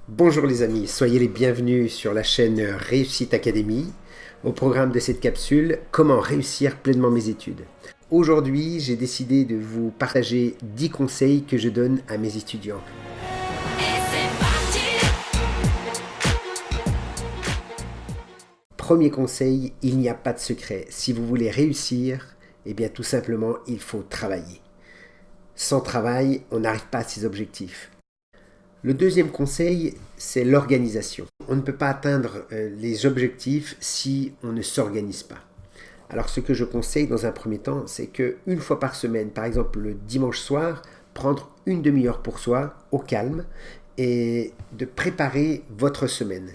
Bonjour les amis, soyez les bienvenus sur la chaîne Réussite Academy. Au programme de cette capsule, comment réussir pleinement mes études. Aujourd'hui, j'ai décidé de vous partager 10 conseils que je donne à mes étudiants. Premier conseil, il n'y a pas de secret. Si vous voulez réussir, eh bien tout simplement, il faut travailler. Sans travail, on n'arrive pas à ses objectifs. Le deuxième conseil, c'est l'organisation. On ne peut pas atteindre les objectifs si on ne s'organise pas. Alors ce que je conseille dans un premier temps, c'est qu'une fois par semaine, par exemple le dimanche soir, prendre une demi-heure pour soi, au calme, et de préparer votre semaine.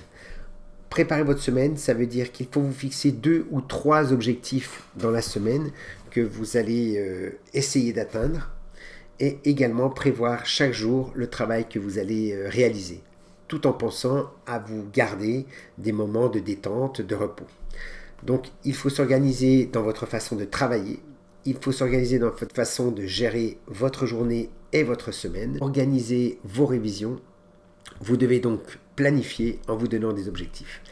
Préparer votre semaine, ça veut dire qu'il faut vous fixer 2 ou 3 objectifs dans la semaine que vous allez essayer d'atteindre et également prévoir chaque jour le travail que vous allez réaliser, tout en pensant à vous garder des moments de détente, de repos. Donc il faut s'organiser dans votre façon de travailler, il faut s'organiser dans votre façon de gérer votre journée et votre semaine, organiser vos révisions. Vous devez donc planifier en vous donnant des objectifs.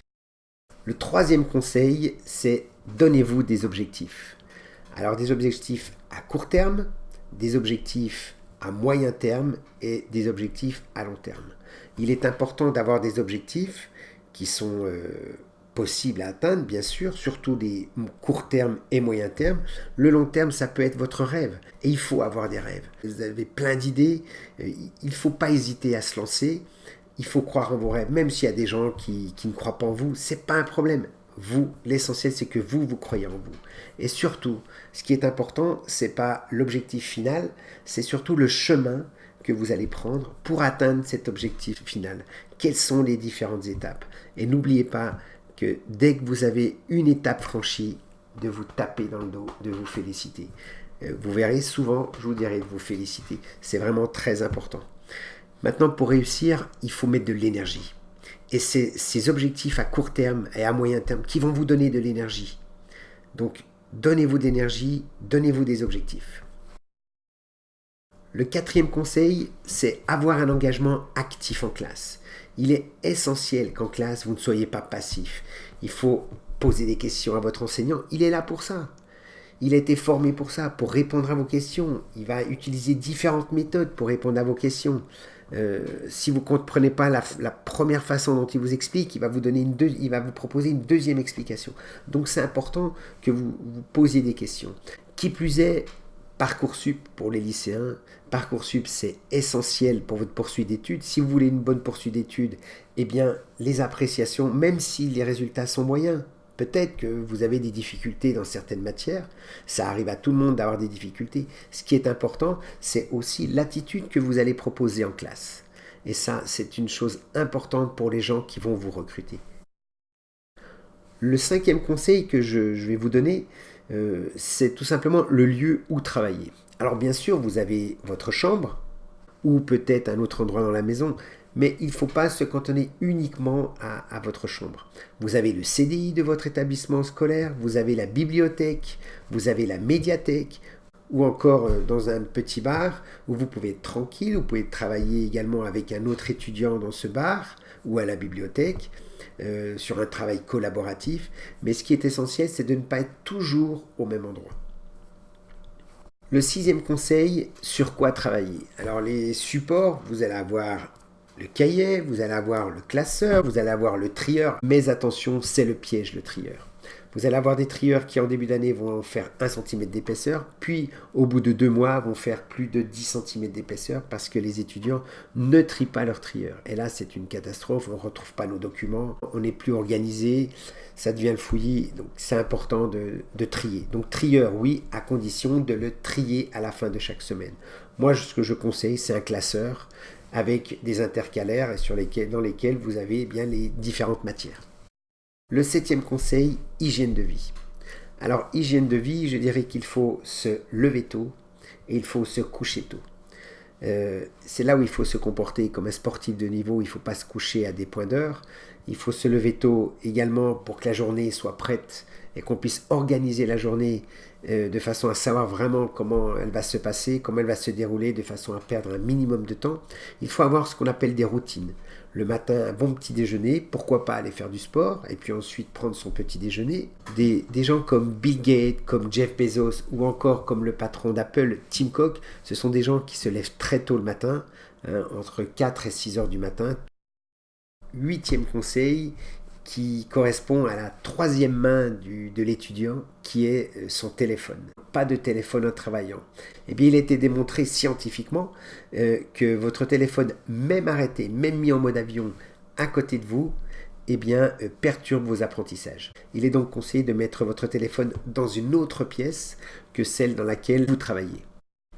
Le troisième conseil, c'est donnez-vous des objectifs. Alors des objectifs à court terme, des objectifs à moyen terme et des objectifs à long terme. Il est important d'avoir des objectifs qui sont possibles à atteindre, bien sûr, surtout des court terme et moyen terme. Le long terme, ça peut être votre rêve. Et il faut avoir des rêves. Vous avez plein d'idées, il ne faut pas hésiter à se lancer. Il faut croire en vos rêves, même s'il y a des gens qui ne croient pas en vous, c'est pas un problème. Vous, l'essentiel, c'est que vous croyez en vous. Et surtout, ce qui est important, c'est pas l'objectif final, c'est surtout le chemin que vous allez prendre pour atteindre cet objectif final. Quelles sont les différentes étapes? Et n'oubliez pas que dès que vous avez une étape franchie, de vous taper dans le dos, de vous féliciter. Vous verrez souvent, je vous dirai de vous féliciter. C'est vraiment très important. Maintenant, pour réussir, il faut mettre de l'énergie. Et c'est ces objectifs à court terme et à moyen terme qui vont vous donner de l'énergie. Donc, donnez-vous d'énergie, donnez-vous des objectifs. Le quatrième conseil, c'est avoir un engagement actif en classe. Il est essentiel qu'en classe, vous ne soyez pas passif. Il faut poser des questions à votre enseignant. Il est là pour ça. Il a été formé pour ça, pour répondre à vos questions. Il va utiliser différentes méthodes pour répondre à vos questions. Si vous ne comprenez pas la première façon dont il vous explique, il va vous proposer une deuxième explication. Donc c'est important que vous posiez des questions. Qui plus est, Parcoursup pour les lycéens, Parcoursup c'est essentiel pour votre poursuite d'études. Si vous voulez une bonne poursuite d'études, eh bien les appréciations, même si les résultats sont moyens, peut-être que vous avez des difficultés dans certaines matières, ça arrive à tout le monde d'avoir des difficultés. Ce qui est important, c'est aussi l'attitude que vous allez proposer en classe. Et ça, c'est une chose importante pour les gens qui vont vous recruter. Le cinquième conseil que je vais vous donner, c'est tout simplement le lieu où travailler. Alors bien sûr, vous avez votre chambre, ou peut-être un autre endroit dans la maison, mais il ne faut pas se cantonner uniquement à votre chambre. Vous avez le CDI de votre établissement scolaire, vous avez la bibliothèque, vous avez la médiathèque, ou encore dans un petit bar où vous pouvez être tranquille, vous pouvez travailler également avec un autre étudiant dans ce bar ou à la bibliothèque, sur un travail collaboratif. Mais ce qui est essentiel, c'est de ne pas être toujours au même endroit. Le sixième conseil, sur quoi travailler? Alors les supports, vous allez avoir le cahier, vous allez avoir le classeur, vous allez avoir le trieur. Mais attention, c'est le piège, le trieur. Vous allez avoir des trieurs qui en début d'année vont faire 1 cm d'épaisseur, puis au bout de 2 mois vont faire plus de 10 cm d'épaisseur parce que les étudiants ne trient pas leurs trieurs. Et là c'est une catastrophe, on ne retrouve pas nos documents, on n'est plus organisé, ça devient le fouillis, donc c'est important de trier. Donc trieur oui, à condition de le trier à la fin de chaque semaine. Moi ce que je conseille c'est un classeur avec des intercalaires dans lesquels vous avez bien les différentes matières. Le septième conseil, hygiène de vie. Alors, hygiène de vie, je dirais qu'il faut se lever tôt et il faut se coucher tôt. C'est là où il faut se comporter comme un sportif de niveau, il ne faut pas se coucher à des points d'heure. Il faut se lever tôt également pour que la journée soit prête et qu'on puisse organiser la journée de façon à savoir vraiment comment elle va se passer, comment elle va se dérouler, de façon à perdre un minimum de temps. Il faut avoir ce qu'on appelle des routines. le matin un bon petit déjeuner, pourquoi pas aller faire du sport, et puis ensuite prendre son petit déjeuner. Des gens comme Bill Gates, comme Jeff Bezos, ou encore comme le patron d'Apple, Tim Cook, ce sont des gens qui se lèvent très tôt le matin, entre 4 et 6 heures du matin. Huitième conseil, qui correspond à la troisième main de l'étudiant, qui est son téléphone. Pas de téléphone en travaillant. Eh bien, il a été démontré scientifiquement que votre téléphone, même arrêté, même mis en mode avion à côté de vous, eh bien, perturbe vos apprentissages. Il est donc conseillé de mettre votre téléphone dans une autre pièce que celle dans laquelle vous travaillez.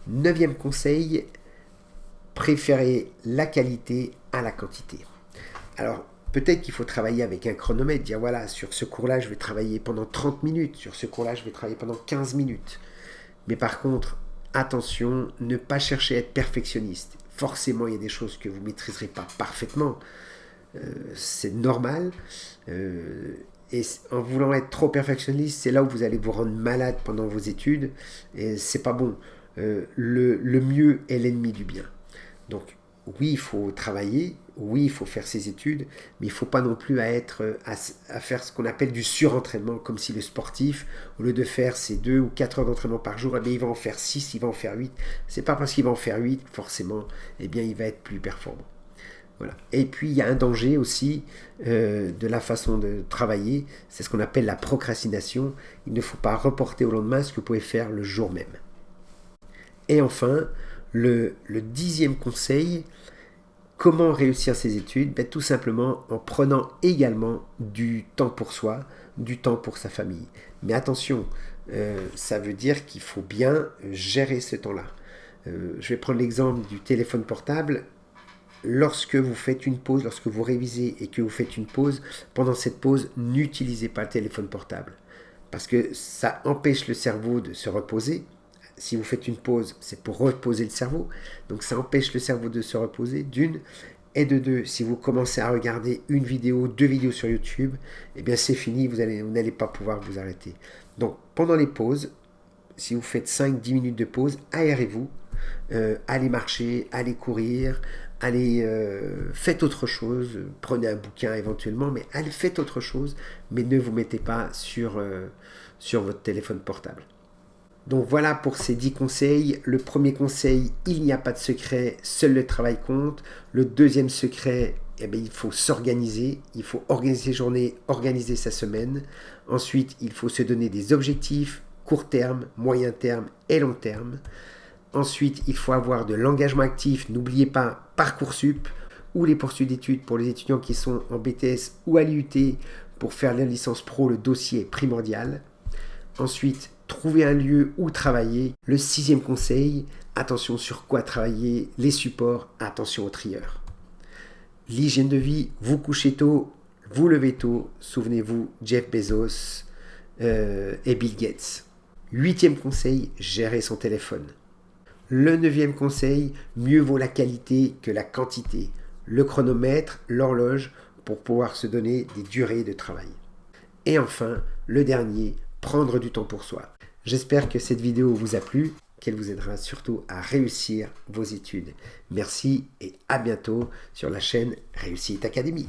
Neuvième conseil, préférez la qualité à la quantité. Alors, peut-être qu'il faut travailler avec un chronomètre, dire voilà, sur ce cours-là, je vais travailler pendant 30 minutes, sur ce cours-là, je vais travailler pendant 15 minutes. Mais par contre, attention, ne pas chercher à être perfectionniste. Forcément, il y a des choses que vous ne maîtriserez pas parfaitement. C'est normal. Et en voulant être trop perfectionniste, c'est là où vous allez vous rendre malade pendant vos études. Et c'est pas bon. Le mieux est l'ennemi du bien. Donc, oui, il faut travailler, oui, il faut faire ses études, mais il ne faut pas non plus à faire ce qu'on appelle du surentraînement, comme si le sportif, au lieu de faire ses 2 ou 4 heures d'entraînement par jour, eh bien, il va en faire 6, il va en faire 8. C'est pas parce qu'il va en faire 8, forcément, eh bien, il va être plus performant. Voilà. Et puis, il y a un danger aussi de la façon de travailler, c'est ce qu'on appelle la procrastination. Il ne faut pas reporter au lendemain ce que vous pouvez faire le jour même. Et enfin, le 10e conseil, comment réussir ses études? Tout simplement en prenant également du temps pour soi, du temps pour sa famille. Mais attention, ça veut dire qu'il faut bien gérer ce temps-là. Je vais prendre l'exemple du téléphone portable. Lorsque vous faites une pause, lorsque vous révisez et que vous faites une pause, pendant cette pause, n'utilisez pas le téléphone portable. Parce que ça empêche le cerveau de se reposer. Si vous faites une pause, c'est pour reposer le cerveau. Donc ça empêche le cerveau de se reposer, d'une. Et de deux, si vous commencez à regarder une vidéo, 2 vidéos sur YouTube, eh bien c'est fini, vous n'allez pas pouvoir vous arrêter. Donc pendant les pauses, si vous faites 5-10 minutes de pause, aérez-vous, allez marcher, allez courir, faites autre chose, prenez un bouquin éventuellement, mais faites autre chose, mais ne vous mettez pas sur votre téléphone portable. Donc voilà pour ces 10 conseils. Le premier conseil, il n'y a pas de secret, seul le travail compte. Le deuxième secret, eh bien, il faut s'organiser, il faut organiser ses journées, organiser sa semaine. Ensuite, il faut se donner des objectifs, court terme, moyen terme et long terme. Ensuite, il faut avoir de l'engagement actif. N'oubliez pas Parcoursup ou les poursuites d'études pour les étudiants qui sont en BTS ou à l'IUT pour faire la licence pro, le dossier est primordial. Ensuite, trouver un lieu où travailler. Le 6e conseil, attention sur quoi travailler, les supports, attention aux trieurs. L'hygiène de vie, vous couchez tôt, vous levez tôt, souvenez-vous, Jeff Bezos et Bill Gates. 8e conseil, gérer son téléphone. Le 9e conseil, mieux vaut la qualité que la quantité. Le chronomètre, l'horloge, pour pouvoir se donner des durées de travail. Et enfin, le dernier, prendre du temps pour soi. J'espère que cette vidéo vous a plu, qu'elle vous aidera surtout à réussir vos études. Merci et à bientôt sur la chaîne Réussite Academy.